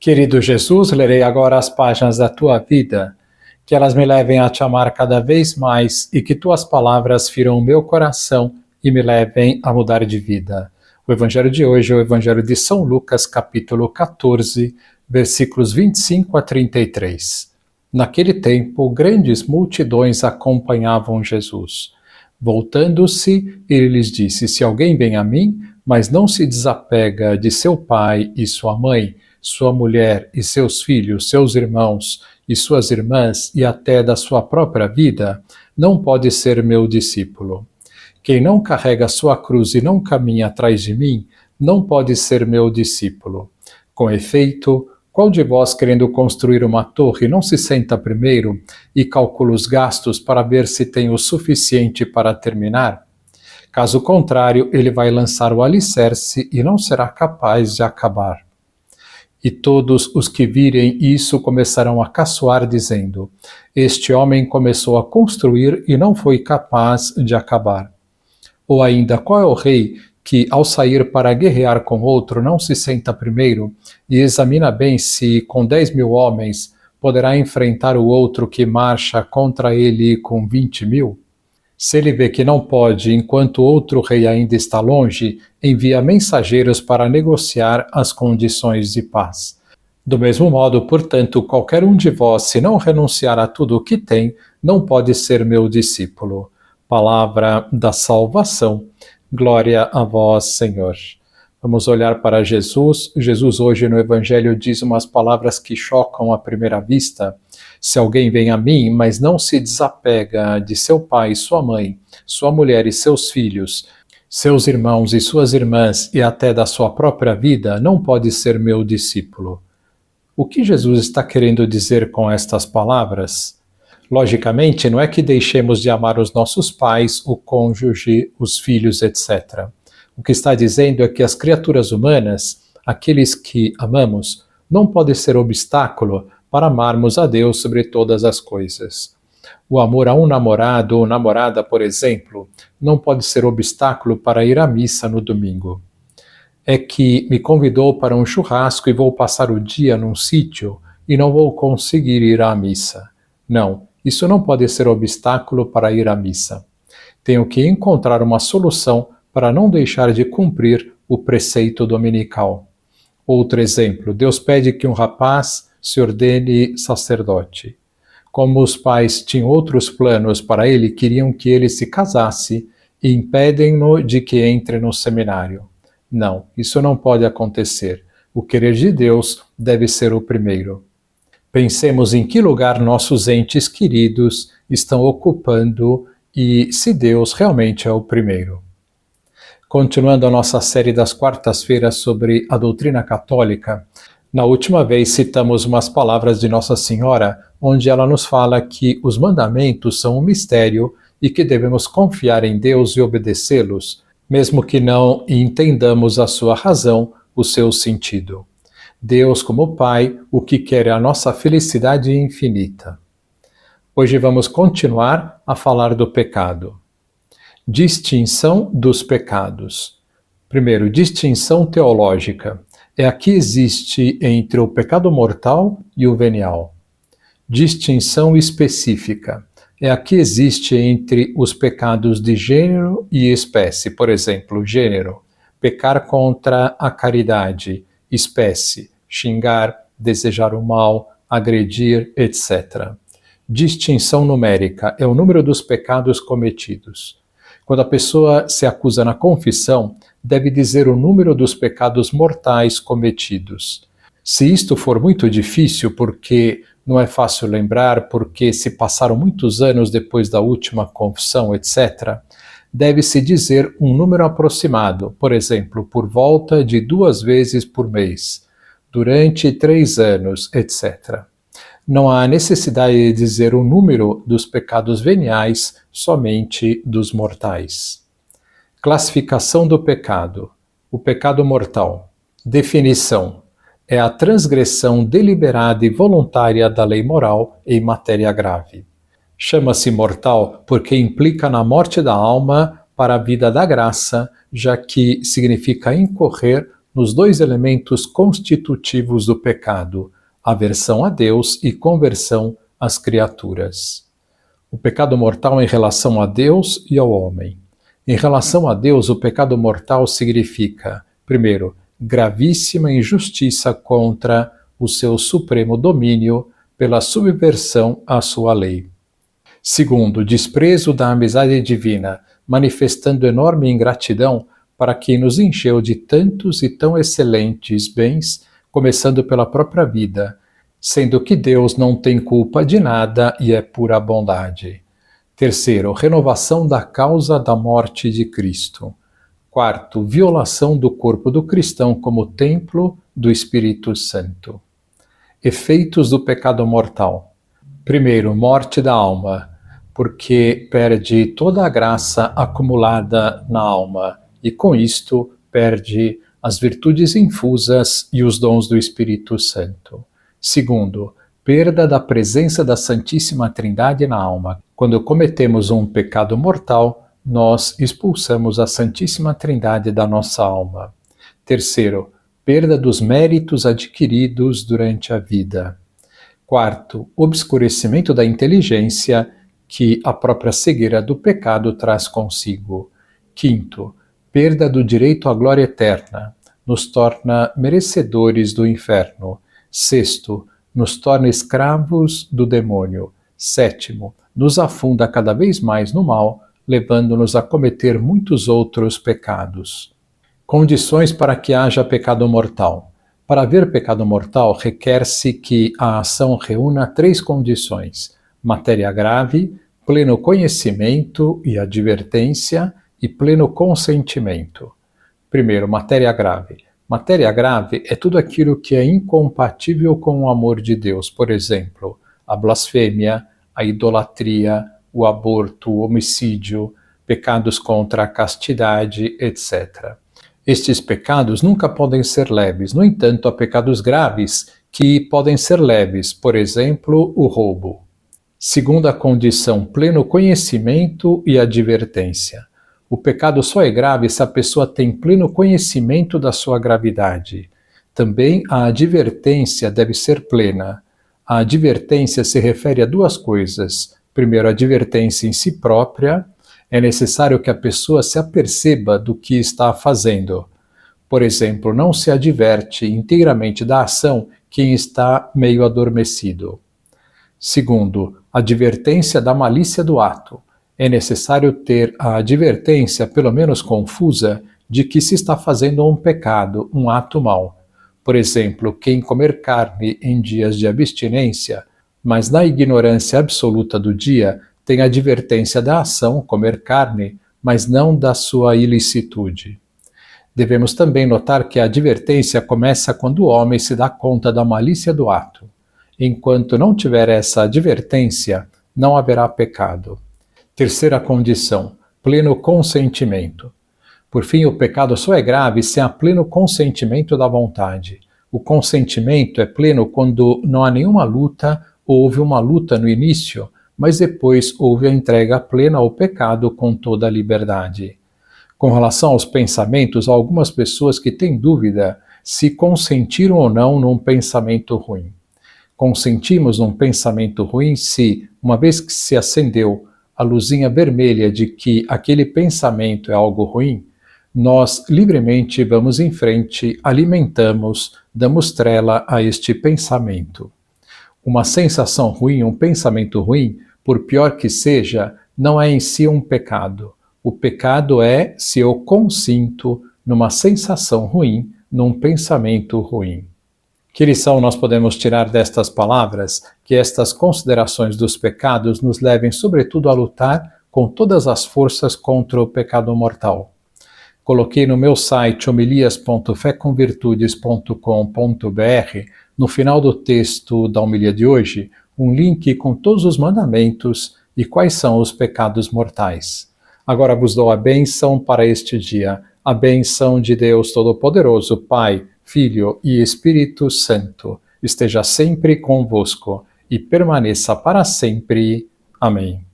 Querido Jesus, lerei agora as páginas da tua vida, que elas me levem a te amar cada vez mais e que tuas palavras firam o meu coração e me levem a mudar de vida. O evangelho de hoje é o evangelho de São Lucas, capítulo 14, versículos 25 a 33. Naquele tempo, grandes multidões acompanhavam Jesus. Voltando-se, ele lhes disse: Se alguém vem a mim, mas não se desapega de seu pai e sua mãe, sua mulher e seus filhos, seus irmãos e suas irmãs, e até da sua própria vida, não pode ser meu discípulo. Quem não carrega sua cruz e não caminha atrás de mim, não pode ser meu discípulo. Com efeito, qual de vós, querendo construir uma torre, não se senta primeiro e calcula os gastos para ver se tem o suficiente para terminar? Caso contrário, ele vai lançar o alicerce e não será capaz de acabar. E todos os que virem isso começarão a caçoar, dizendo: Este homem começou a construir e não foi capaz de acabar. Ou ainda, qual é o rei que, ao sair para guerrear com outro, não se senta primeiro e examina bem se, com 10.000 homens, poderá enfrentar o outro que marcha contra ele com 20.000? Se ele vê que não pode, enquanto outro rei ainda está longe, envia mensageiros para negociar as condições de paz. Do mesmo modo, portanto, qualquer um de vós, se não renunciar a tudo o que tem, não pode ser meu discípulo. Palavra da salvação. Glória a vós, Senhor. Vamos olhar para Jesus. Jesus hoje no Evangelho diz umas palavras que chocam à primeira vista. Se alguém vem a mim, mas não se desapega de seu pai e sua mãe, sua mulher e seus filhos, seus irmãos e suas irmãs e até da sua própria vida, não pode ser meu discípulo. O que Jesus está querendo dizer com estas palavras? Logicamente, não é que deixemos de amar os nossos pais, o cônjuge, os filhos, etc. O que está dizendo é que as criaturas humanas, aqueles que amamos, não podem ser obstáculo para amarmos a Deus sobre todas as coisas. O amor a um namorado ou namorada, por exemplo, não pode ser obstáculo para ir à missa no domingo. É que me convidou para um churrasco e vou passar o dia num sítio e não vou conseguir ir à missa. Não, isso não pode ser obstáculo para ir à missa. Tenho que encontrar uma solução para não deixar de cumprir o preceito dominical. Outro exemplo, Deus pede que um rapaz se ordene sacerdote. Como os pais tinham outros planos para ele, queriam que ele se casasse e impedem-no de que entre no seminário. Não, isso não pode acontecer. O querer de Deus deve ser o primeiro. Pensemos em que lugar nossos entes queridos estão ocupando e se Deus realmente é o primeiro. Continuando a nossa série das quartas-feiras sobre a doutrina católica, na última vez citamos umas palavras de Nossa Senhora, onde ela nos fala que os mandamentos são um mistério e que devemos confiar em Deus e obedecê-los, mesmo que não entendamos a sua razão, o seu sentido. Deus, como Pai, o que quer é a nossa felicidade infinita. Hoje vamos continuar a falar do pecado. Distinção dos pecados. Primeiro, distinção teológica. É a que existe entre o pecado mortal e o venial. Distinção específica. É a que existe entre os pecados de gênero e espécie. Por exemplo, gênero, pecar contra a caridade. Espécie, xingar, desejar o mal, agredir, etc. Distinção numérica. É o número dos pecados cometidos. Quando a pessoa se acusa na confissão, deve dizer o número dos pecados mortais cometidos. Se isto for muito difícil, porque não é fácil lembrar, porque se passaram muitos anos depois da última confissão, etc., deve-se dizer um número aproximado, por exemplo, por volta de 2 vezes por mês, durante 3 anos, etc. Não há necessidade de dizer o número dos pecados veniais, somente dos mortais. Classificação do pecado. O pecado mortal. Definição. É a transgressão deliberada e voluntária da lei moral em matéria grave. Chama-se mortal porque implica na morte da alma para a vida da graça, já que significa incorrer nos dois elementos constitutivos do pecado, aversão a Deus e conversão às criaturas. O pecado mortal em relação a Deus e ao homem. Em relação a Deus, o pecado mortal significa, primeiro, gravíssima injustiça contra o seu supremo domínio pela subversão à sua lei. Segundo, desprezo da amizade divina, manifestando enorme ingratidão para quem nos encheu de tantos e tão excelentes bens, começando pela própria vida, sendo que Deus não tem culpa de nada e é pura bondade. Terceiro, renovação da causa da morte de Cristo. Quarto, violação do corpo do cristão como templo do Espírito Santo. Efeitos do pecado mortal. Primeiro, morte da alma, porque perde toda a graça acumulada na alma e com isto perde as virtudes infusas e os dons do Espírito Santo. Segundo, perda da presença da Santíssima Trindade na alma. Quando cometemos um pecado mortal, nós expulsamos a Santíssima Trindade da nossa alma. Terceiro, perda dos méritos adquiridos durante a vida. Quarto, obscurecimento da inteligência que a própria cegueira do pecado traz consigo. Quinto, perda do direito à glória eterna, nos torna merecedores do inferno. Sexto, nos torna escravos do demônio. Sétimo, nos afunda cada vez mais no mal, levando-nos a cometer muitos outros pecados. Condições para que haja pecado mortal. Para haver pecado mortal, requer-se que a ação reúna 3 condições: matéria grave, pleno conhecimento e advertência e pleno consentimento. Primeiro, matéria grave. Matéria grave é tudo aquilo que é incompatível com o amor de Deus, por exemplo, a blasfêmia, a idolatria, o aborto, o homicídio, pecados contra a castidade, etc. Estes pecados nunca podem ser leves, no entanto, há pecados graves que podem ser leves, por exemplo, o roubo. Segunda condição, pleno conhecimento e advertência. O pecado só é grave se a pessoa tem pleno conhecimento da sua gravidade. Também a advertência deve ser plena. A advertência se refere a 2 coisas. Primeiro, a advertência em si própria. É necessário que a pessoa se aperceba do que está fazendo. Por exemplo, não se adverte inteiramente da ação quem está meio adormecido. Segundo, advertência da malícia do ato. É necessário ter a advertência, pelo menos confusa, de que se está fazendo um pecado, um ato mau. Por exemplo, quem comer carne em dias de abstinência, mas na ignorância absoluta do dia, tem a advertência da ação, comer carne, mas não da sua ilicitude. Devemos também notar que a advertência começa quando o homem se dá conta da malícia do ato. Enquanto não tiver essa advertência, não haverá pecado. Terceira condição, pleno consentimento. Por fim, o pecado só é grave se há pleno consentimento da vontade. O consentimento é pleno quando não há nenhuma luta ou houve uma luta no início, mas depois houve a entrega plena ao pecado com toda a liberdade. Com relação aos pensamentos, há algumas pessoas que têm dúvida se consentiram ou não num pensamento ruim. Consentimos num pensamento ruim se, uma vez que se acendeu a luzinha vermelha de que aquele pensamento é algo ruim, nós livremente vamos em frente, alimentamos, damos trela a este pensamento. Uma sensação ruim, um pensamento ruim, por pior que seja, não é em si um pecado. O pecado é se eu consinto numa sensação ruim, num pensamento ruim. Que lição nós podemos tirar destas palavras? Que estas considerações dos pecados nos levem, sobretudo, a lutar com todas as forças contra o pecado mortal. Coloquei no meu site homilias.fecomvirtudes.com.br, no final do texto da homilia de hoje, um link com todos os mandamentos e quais são os pecados mortais. Agora vos dou a bênção para este dia, a bênção de Deus Todo-Poderoso, Pai, Filho e Espírito Santo, esteja sempre convosco e permaneça para sempre. Amém.